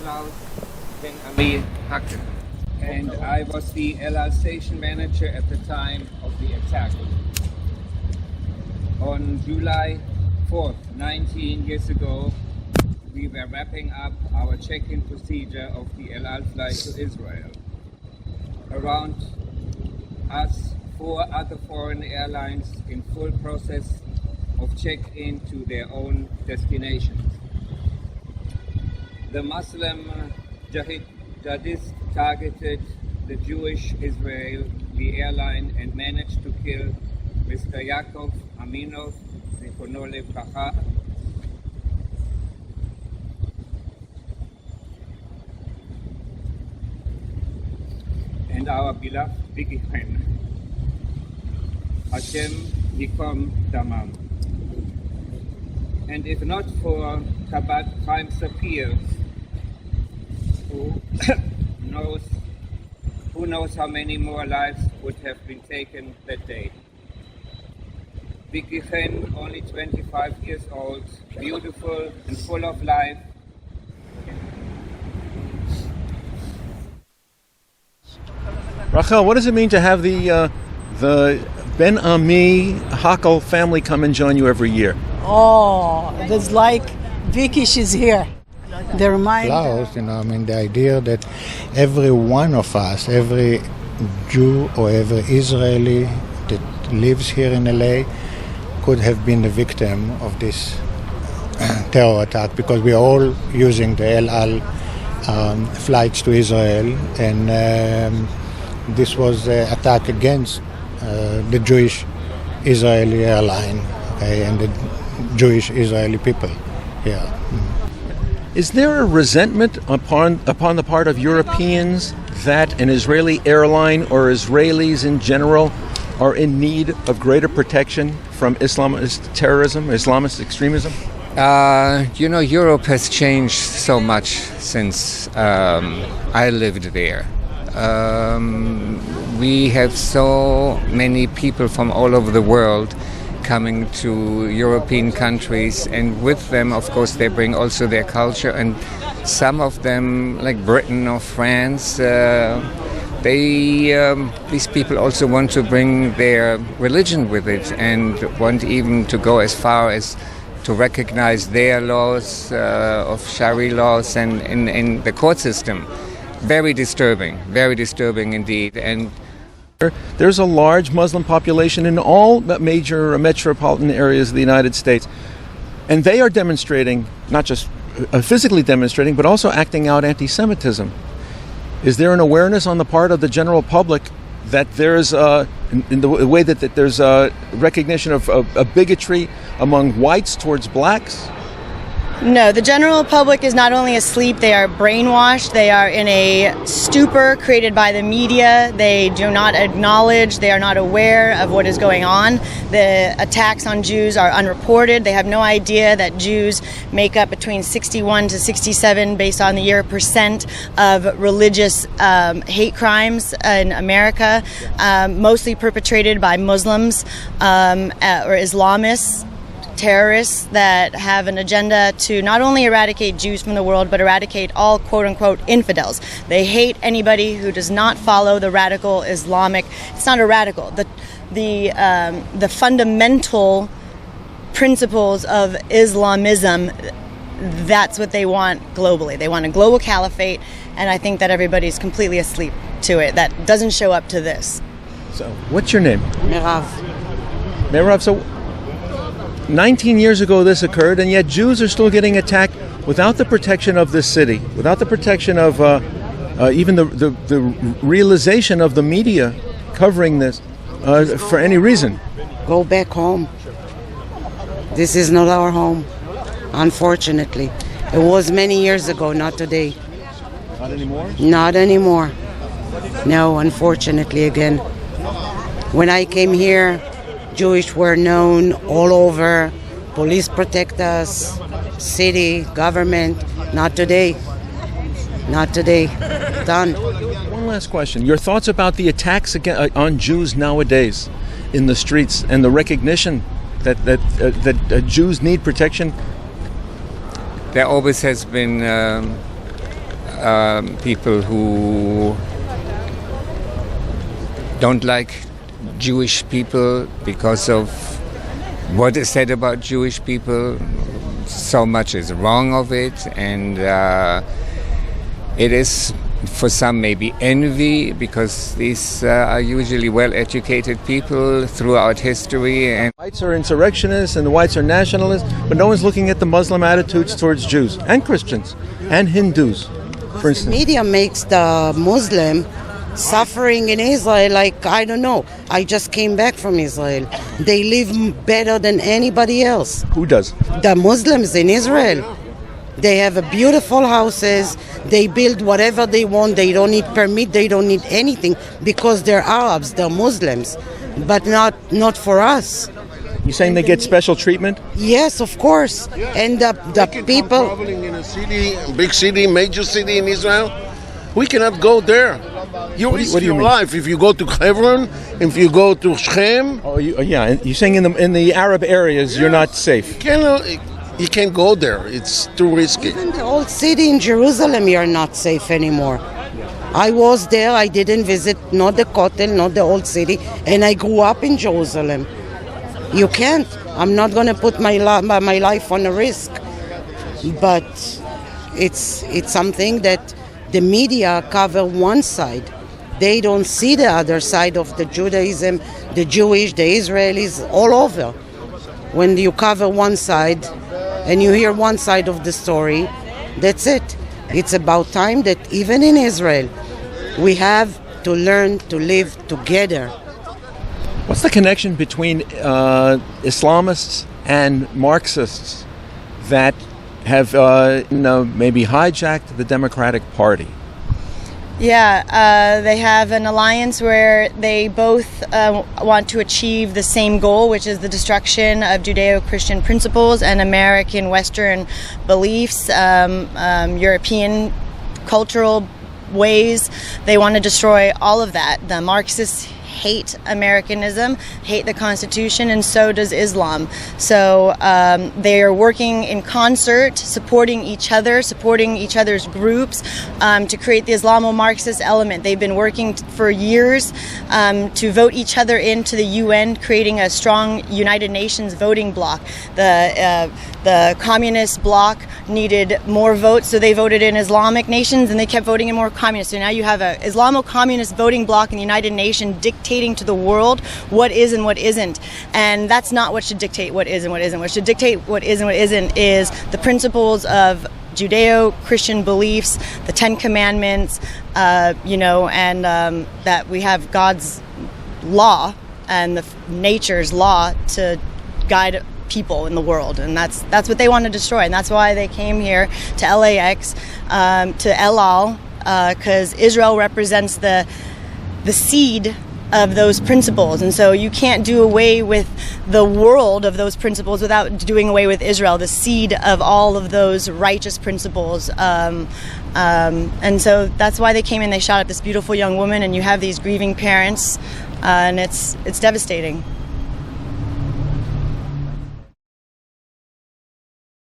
Klaus Ben-Ami Hacken, and I was the El Al station manager at the time of the attack. On July 4th, 19 years ago, we were wrapping up our check-in procedure of the El Al flight to Israel. Around us, 4 other foreign airlines in full process of check-in to their own destinations. The Muslim jihadists targeted the Jewish Israeli airline and managed to kill Mr. Yaakov Aminov, Zichrono Livracha, and our beloved Vicky Chen. Hashem Yikom Damam. And if not for Chabad Chaim Sapir, who knows how many more lives would have been taken that day. Vicky Chen, only 25 years old, beautiful and full of life. Rachel, what does it mean to have the Ben-Ami Hakel family come and join you every year? Oh, it's like Vicky, she's here. They remind Klaus, the idea that every one of us, every Jew or every Israeli that lives here in LA could have been the victim of this terror attack, because we are all using the El Al flights to Israel, and this was an attack against the Jewish Israeli airline, okay, and the Jewish Israeli people here. Is there a resentment upon the part of Europeans that an Israeli airline or Israelis in general are in need of greater protection from Islamist terrorism, Islamist extremism? Europe has changed so much since I lived there. We have so many people from all over the world coming to European countries, and with them, of course, they bring also their culture, and some of them, like Britain or France, these people also want to bring their religion with it, and want even to go as far as to recognize their laws of Sharia laws and in the court system. Very disturbing indeed. And there's a large Muslim population in all major metropolitan areas of the United States, and they are demonstrating, not just physically demonstrating, but also acting out anti-Semitism. Is there an awareness on the part of the general public that there's in the way that there's a recognition of a bigotry among whites towards blacks? No, the general public is not only asleep, they are brainwashed. They are in a stupor created by the media. They do not acknowledge, they are not aware of what is going on. The attacks on Jews are unreported. They have no idea that Jews make up between 61 to 67, based on the year, percent of religious hate crimes in America, mostly perpetrated by Muslims or Islamists, terrorists that have an agenda to not only eradicate Jews from the world, but eradicate all quote-unquote infidels. They hate anybody who does not follow the radical Islamic. It's not a radical. The fundamental principles of Islamism, that's what they want globally. They want a global caliphate, and I think that everybody's completely asleep to it. That doesn't show up to this. So, what's your name? Merav. Merav, so 19 years ago this occurred, and yet Jews are still getting attacked without the protection of this city, without the protection of even the realization of the media covering this for any reason. Go back home. This is not our home, unfortunately. It was many years ago, not today. Not anymore? Not anymore. No, unfortunately, again. When I came here, Jewish were known all over. Police protect us, city, government. Not today. Not today. Done. One last question. Your thoughts about the attacks on Jews nowadays in the streets, and the recognition that Jews need protection? There always has been people who don't like Jewish people because of what is said about Jewish people. So much is wrong of it, and it is for some maybe envy, because these are usually well-educated people throughout history. And Whites are insurrectionists and the whites are nationalists, but no one's looking at the Muslim attitudes towards Jews and Christians and Hindus, for instance. Media makes the Muslim suffering in Israel like, I don't know. I just came back from Israel. They live better than anybody else. Who does? The Muslims in Israel. They have beautiful houses. They build whatever they want. They don't need permit. They don't need anything because they're Arabs, they're Muslims, but not for us. You saying they get special treatment? Yes, of course. And the people traveling in a city, big city, major city in Israel, we cannot go there. You risk what do you your mean? life if you go to Hebron, if you go to Shechem. Oh, yeah. You're saying in the Arab areas you're not safe. You can't go there. It's too risky. Even the old city in Jerusalem, you're not safe anymore. I was there. I didn't visit not the Kotel, not the old city, and I grew up in Jerusalem. You can't. I'm not going to put my life on a risk. But it's something that the media cover one side. They don't see the other side of the Judaism, the Jewish, the Israelis, all over. When you cover one side and you hear one side of the story, that's it. It's about time that even in Israel, we have to learn to live together. What's the connection between Islamists and Marxists that have maybe hijacked the Democratic Party? Yeah, they have an alliance where they both want to achieve the same goal, which is the destruction of Judeo-Christian principles and American Western beliefs, European cultural ways. They want to destroy all of that. The Marxists hate Americanism, hate the Constitution, and so does Islam. So they are working in concert, supporting each other's groups to create the Islamo-Marxist element. They've been working for years to vote each other into the UN, creating a strong United Nations voting bloc. The communist bloc needed more votes, so they voted in Islamic nations, and they kept voting in more communists. So now you have an Islamo-communist voting bloc in the United Nations dictating to the world what is and what isn't. And that's not what should dictate what is and what isn't. What should dictate what is and what isn't is the principles of Judeo-Christian beliefs, the Ten Commandments, and that we have God's law and the nature's law to guide people in the world, and that's what they want to destroy, and that's why they came here to LAX, to El Al, because Israel represents the seed of those principles, and so you can't do away with the world of those principles without doing away with Israel, the seed of all of those righteous principles. And so that's why they came in. They shot at this beautiful young woman, and you have these grieving parents, and it's devastating.